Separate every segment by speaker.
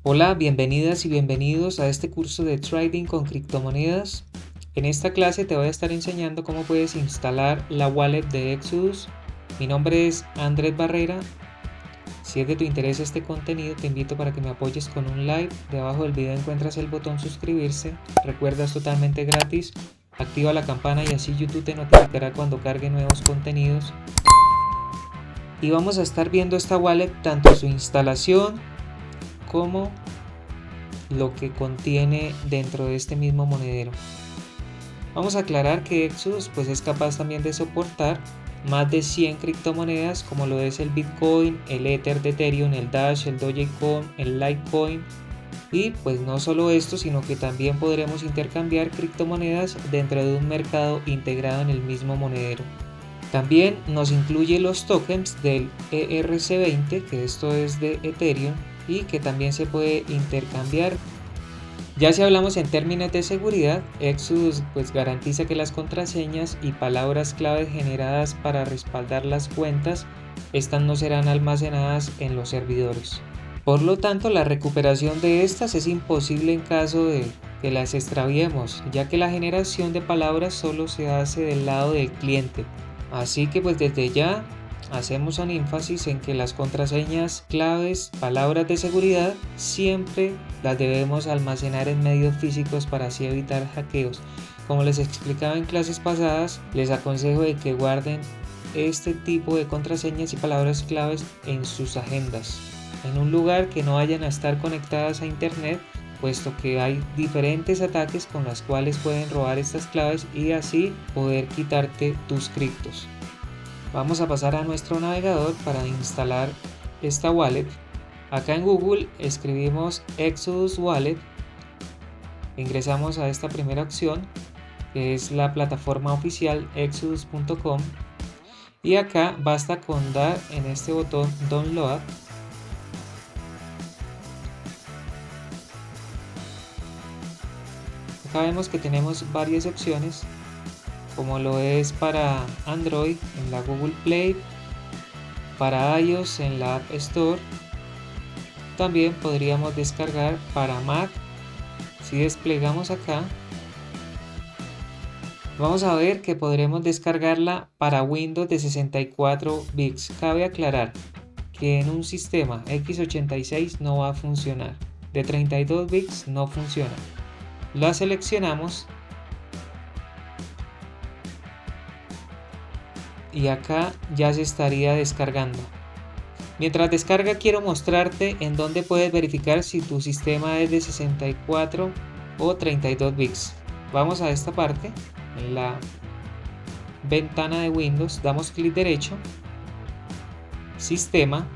Speaker 1: Hola, bienvenidas y bienvenidos a este curso de trading con criptomonedas. En esta clase te voy a estar enseñando cómo puedes instalar la wallet de Exodus. Mi nombre es Andrés Barrera. Si es de tu interés este contenido, te invito para que me apoyes con un like. Debajo del video encuentras el botón suscribirse. Recuerda, es totalmente gratis. Activa la campana y así YouTube te notificará cuando cargue nuevos contenidos. Y vamos a estar viendo esta wallet, tanto su instalación como lo que contiene dentro de este mismo monedero. Vamos a aclarar que Exodus es capaz también de soportar más de 100 criptomonedas, como lo es el Bitcoin, el Ether de Ethereum, el Dash, el Dogecoin, el Litecoin. Y no solo esto, sino que también podremos intercambiar criptomonedas dentro de un mercado integrado en el mismo monedero. También nos incluye los tokens del ERC20, que esto es de Ethereum, y que también se puede intercambiar. Ya si hablamos en términos de seguridad, Exodus garantiza que las contraseñas y palabras clave generadas para respaldar las cuentas, estas no serán almacenadas en los servidores. Por lo tanto, la recuperación de estas es imposible en caso de que las extraviemos, ya que la generación de palabras solo se hace del lado del cliente. Así que desde ya hacemos un énfasis en que las contraseñas, claves, palabras de seguridad siempre las debemos almacenar en medios físicos para así evitar hackeos. Como les explicaba en clases pasadas, les aconsejo de que guarden este tipo de contraseñas y palabras claves en sus agendas, en un lugar que no vayan a estar conectadas a internet, puesto que hay diferentes ataques con los cuales pueden robar estas claves y así poder quitarte tus criptos. Vamos a pasar a nuestro navegador para instalar esta wallet. Acá en Google escribimos Exodus Wallet, ingresamos a esta primera opción, que es la plataforma oficial exodus.com, y acá basta con dar en este botón Download. Acá vemos que tenemos varias opciones, como lo es para Android en la Google Play, para iOS en la App Store. También podríamos descargar para Mac. Si desplegamos acá, vamos a ver que podremos descargarla para Windows de 64 bits. Cabe aclarar que en un sistema x86 no va a funcionar, de 32 bits no funciona. La seleccionamos y acá ya se estaría descargando. Mientras descarga, quiero mostrarte en dónde puedes verificar si tu sistema es de 64 o 32 bits. Vamos a esta parte, en la ventana de Windows, damos clic derecho, Sistema,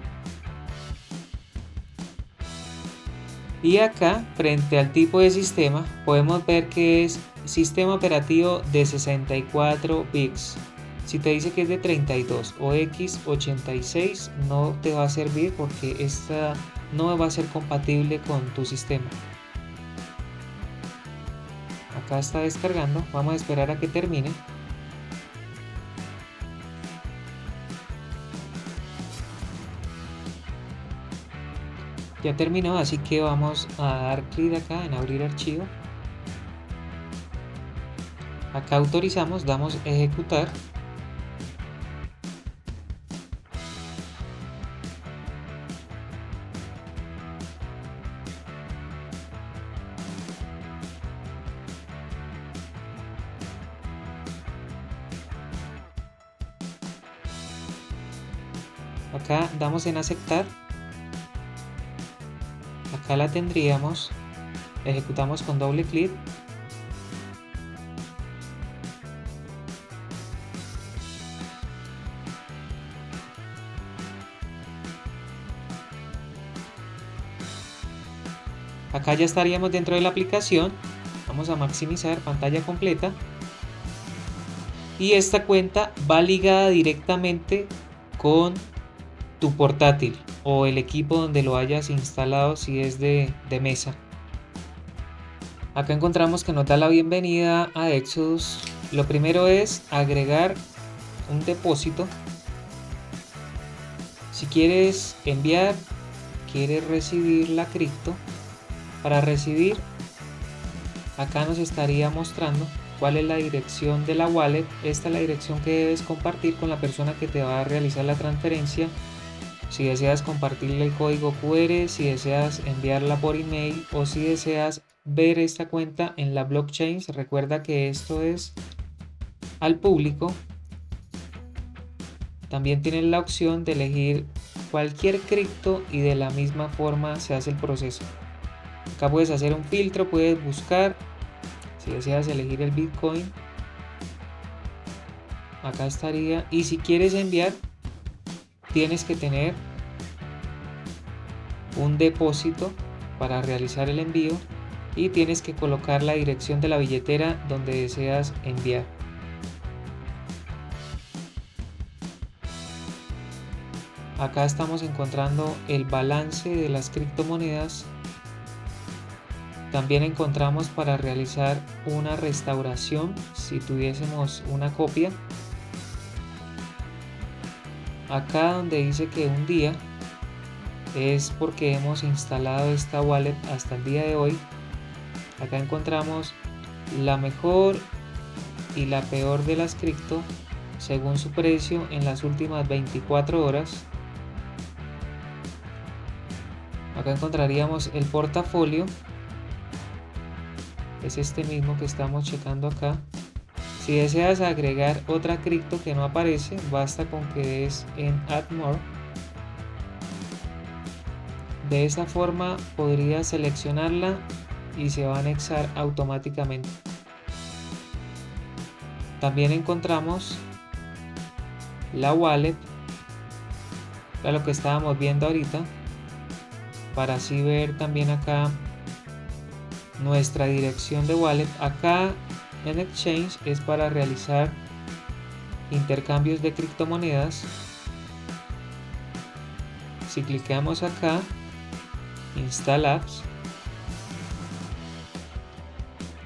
Speaker 1: y acá frente al tipo de sistema podemos ver que es sistema operativo de 64 bits. Si te dice que es de 32 o x86 no te va a servir porque esta no va a ser compatible con tu sistema. Acá está descargando, vamos a esperar a que termine. Ya terminó, así que vamos a dar clic acá en abrir archivo. Acá autorizamos, damos ejecutar. Acá damos en aceptar. Acá la tendríamos, ejecutamos con doble clic. Acá ya estaríamos dentro de la aplicación. Vamos a maximizar pantalla completa. Y esta cuenta va ligada directamente con tu portátil o el equipo donde lo hayas instalado si es de mesa. Acá encontramos que nos da la bienvenida a Exodus. Lo primero es agregar un depósito. Si quieres enviar, quieres recibir la cripto, Para recibir, acá nos estaría mostrando cuál es la dirección de la wallet. Esta es la dirección que debes compartir con la persona que te va a realizar la transferencia. Si deseas compartirle el código QR, si deseas enviarla por email o si deseas ver esta cuenta en la blockchain. Recuerda que esto es al público. También tienes la opción de elegir cualquier cripto y de la misma forma se hace el proceso. Acá puedes hacer un filtro, puedes buscar. Si deseas elegir el Bitcoin, acá estaría. Y si quieres enviar, tienes que tener un depósito para realizar el envío y tienes que colocar la dirección de la billetera donde deseas enviar. Acá estamos encontrando el balance de las criptomonedas. También encontramos para realizar una restauración si tuviésemos una copia. Acá donde dice que un día es porque hemos instalado esta wallet hasta el día de hoy. Acá encontramos la mejor y la peor de las cripto según su precio en las últimas 24 horas. Acá encontraríamos el portafolio. Es este mismo que estamos checando acá. Si deseas agregar otra cripto que no aparece, basta con que des en Add More. De esa forma podrías seleccionarla y se va a anexar automáticamente. También encontramos la wallet, para lo que estábamos viendo ahorita, para así ver también acá nuestra dirección de wallet. Acá en Exchange es para realizar intercambios de criptomonedas. Si clicamos acá, Install Apps,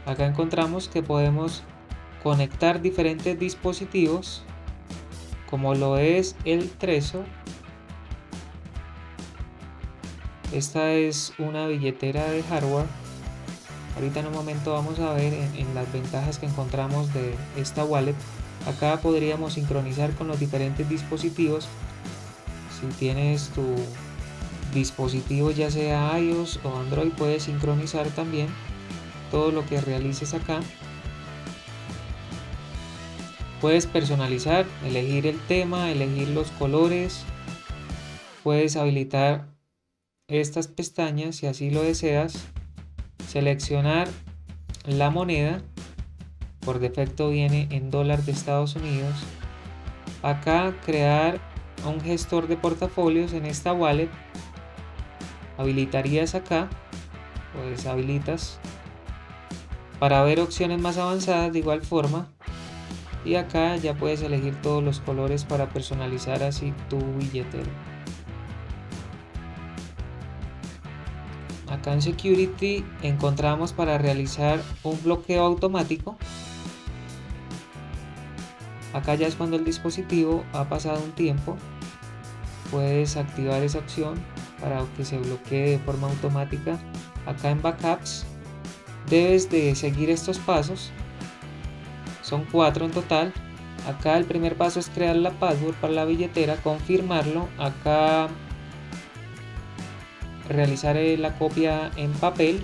Speaker 1: acá encontramos que podemos conectar diferentes dispositivos como lo es el Trezor. Esta es una billetera de hardware. Ahorita en un momento vamos a ver en las ventajas que encontramos de esta wallet. Acá podríamos sincronizar con los diferentes dispositivos. Si tienes tu dispositivo ya sea iOS o Android, puedes sincronizar también todo lo que realices acá. Puedes personalizar, elegir el tema, elegir los colores. Puedes habilitar estas pestañas si así lo deseas. Seleccionar la moneda, por defecto viene en dólar de Estados Unidos. Acá crear un gestor de portafolios en esta wallet. Habilitarías acá, pues habilitas para ver opciones más avanzadas de igual forma. Y acá ya puedes elegir todos los colores para personalizar así tu billetera. Acá en Security encontramos para realizar un bloqueo automático. Acá ya es cuando el dispositivo ha pasado un tiempo. Puedes activar esa opción para que se bloquee de forma automática. Acá en Backups debes de seguir estos pasos. Son 4 en total. Acá el primer paso es crear la password para la billetera, confirmarlo. Acá realizar la copia en papel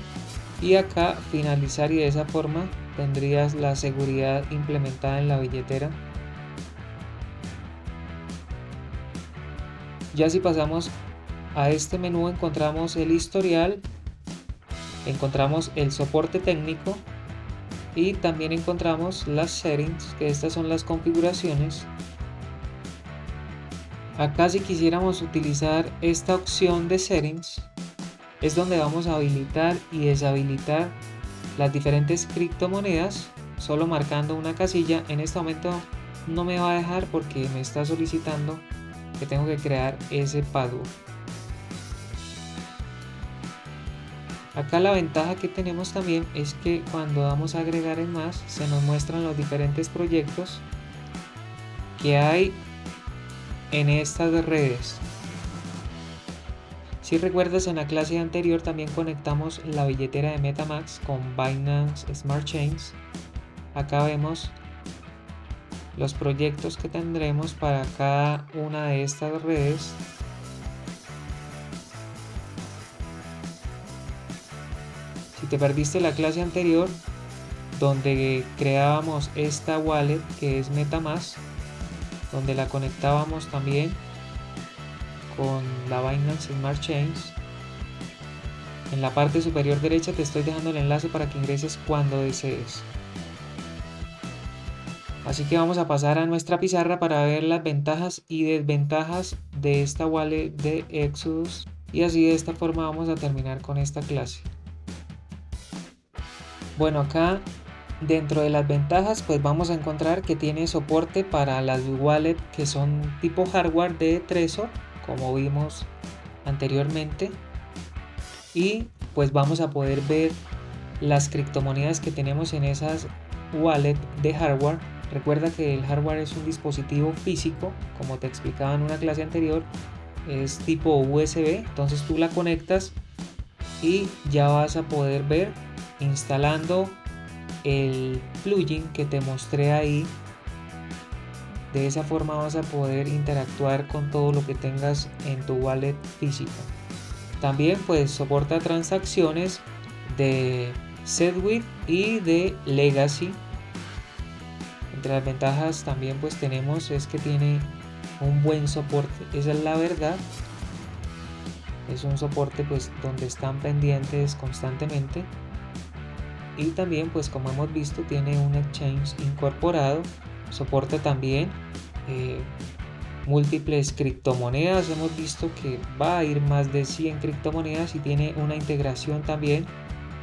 Speaker 1: y acá finalizar, y de esa forma tendrías la seguridad implementada en la billetera. Ya si pasamos a este menú encontramos el historial, encontramos el soporte técnico y también encontramos las settings, que estas son las configuraciones. Acá si quisiéramos utilizar esta opción de settings es donde vamos a habilitar y deshabilitar las diferentes criptomonedas solo marcando una casilla. En este momento no me va a dejar porque me está solicitando que tengo que crear ese password. Acá la ventaja que tenemos también es que cuando vamos a agregar en más se nos muestran los diferentes proyectos que hay en estas redes. Si recuerdas, en la clase anterior también conectamos la billetera de MetaMask con Binance Smart Chains. Acá vemos los proyectos que tendremos para cada una de estas redes. Si te perdiste la clase anterior, donde creábamos esta wallet que es MetaMask, donde la conectábamos también con la Binance Smart Chains, en la parte superior derecha te estoy dejando el enlace para que ingreses cuando desees. Así que vamos a pasar a nuestra pizarra para ver las ventajas y desventajas de esta wallet de Exodus, y así de esta forma vamos a terminar con esta clase. Bueno, acá dentro de las ventajas pues vamos a encontrar que tiene soporte para las wallets que son tipo hardware de Trezor, como vimos anteriormente, y pues vamos a poder ver las criptomonedas que tenemos en esas wallets de hardware. Recuerda que el hardware es un dispositivo físico, como te explicaba en una clase anterior, es tipo USB, entonces tú la conectas y ya vas a poder ver instalando el plugin que te mostré ahí. De esa forma vas a poder interactuar con todo lo que tengas en tu wallet físico. También pues soporta transacciones de Segwit y de Legacy. Entre las ventajas también pues tenemos es que tiene un buen soporte, esa es la verdad. Es un soporte pues donde están pendientes constantemente. Y también pues como hemos visto tiene un exchange incorporado. Soporta también múltiples criptomonedas. Hemos visto que va a ir más de 100 criptomonedas y tiene una integración también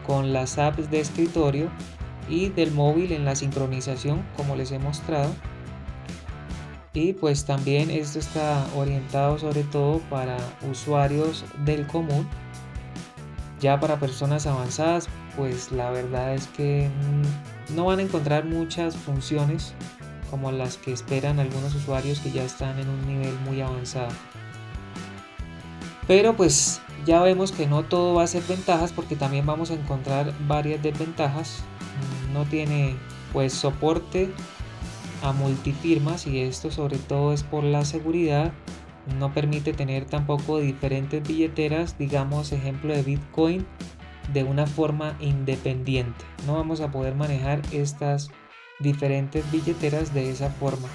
Speaker 1: con las apps de escritorio y del móvil en la sincronización, como les he mostrado. Y pues también esto está orientado sobre todo para usuarios del común. Ya para personas avanzadas pues la verdad es que no van a encontrar muchas funciones como las que esperan algunos usuarios que ya están en un nivel muy avanzado. Pero pues ya vemos que no todo va a ser ventajas, porque también vamos a encontrar varias desventajas. No tiene pues soporte a multifirmas, y esto sobre todo es por la seguridad. No permite tener tampoco diferentes billeteras, digamos ejemplo de Bitcoin, de una forma independiente. No vamos a poder manejar estas diferentes billeteras de esa forma.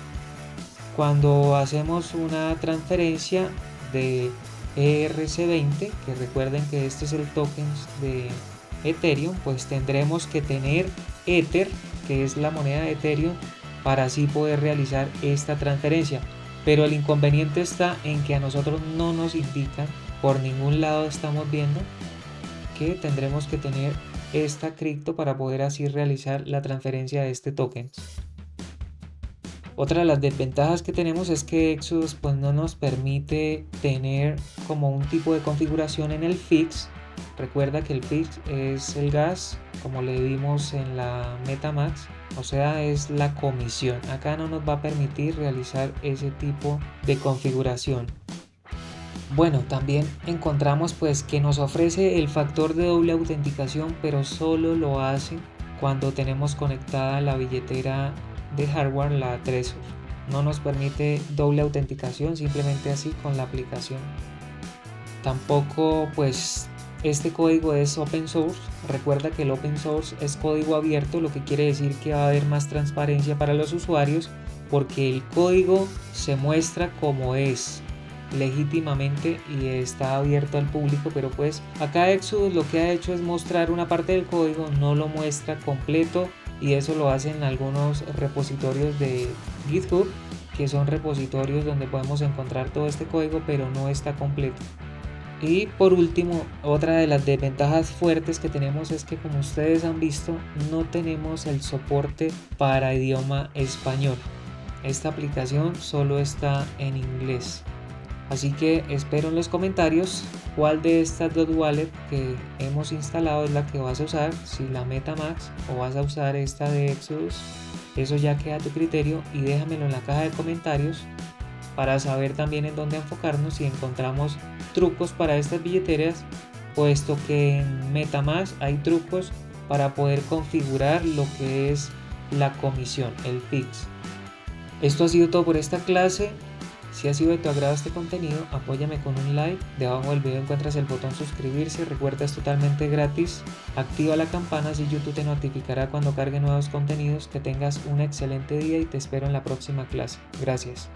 Speaker 1: Cuando hacemos una transferencia de ERC20, que recuerden que este es el token de Ethereum, pues tendremos que tener Ether, que es la moneda de Ethereum, para así poder realizar esta transferencia. Pero el inconveniente está en que a nosotros no nos indican, por ningún lado estamos viendo que tendremos que tener esta cripto para poder así realizar la transferencia de este token. Otra de las desventajas que tenemos es que Exodus pues no nos permite tener como un tipo de configuración en el fix. Recuerda que el fix es el gas, como le vimos en la MetaMask, o sea es la comisión. Acá no nos va a permitir realizar ese tipo de configuración. Bueno, también encontramos pues que nos ofrece el factor de doble autenticación, pero solo lo hace cuando tenemos conectada la billetera de hardware, la Trezor. No nos permite doble autenticación, simplemente así con la aplicación. Tampoco pues este código es open source. Recuerda que el open source es código abierto, lo que quiere decir que va a haber más transparencia para los usuarios, porque el código se muestra como es legítimamente y está abierto al público. Pero pues acá Exodus lo que ha hecho es mostrar una parte del código, no lo muestra completo, y eso lo hacen algunos repositorios de GitHub, que son repositorios donde podemos encontrar todo este código, pero no está completo. Y por último, otra de las desventajas fuertes que tenemos es que, como ustedes han visto, no tenemos el soporte para idioma español. Esta aplicación solo está en inglés. Así que espero en los comentarios cuál de estas dos wallets que hemos instalado es la que vas a usar, si la MetaMask o vas a usar esta de Exodus. Eso ya queda a tu criterio y déjamelo en la caja de comentarios. para saber también en dónde enfocarnos si encontramos trucos para estas billeteras, puesto que en MetaMask hay trucos para poder configurar lo que es la comisión, el fix. Esto ha sido todo por esta clase. Si ha sido de tu agrado este contenido, apóyame con un like. Debajo del video encuentras el botón suscribirse. Recuerda, es totalmente gratis. Activa la campana así YouTube te notificará cuando cargue nuevos contenidos. Que tengas un excelente día y te espero en la próxima clase. Gracias.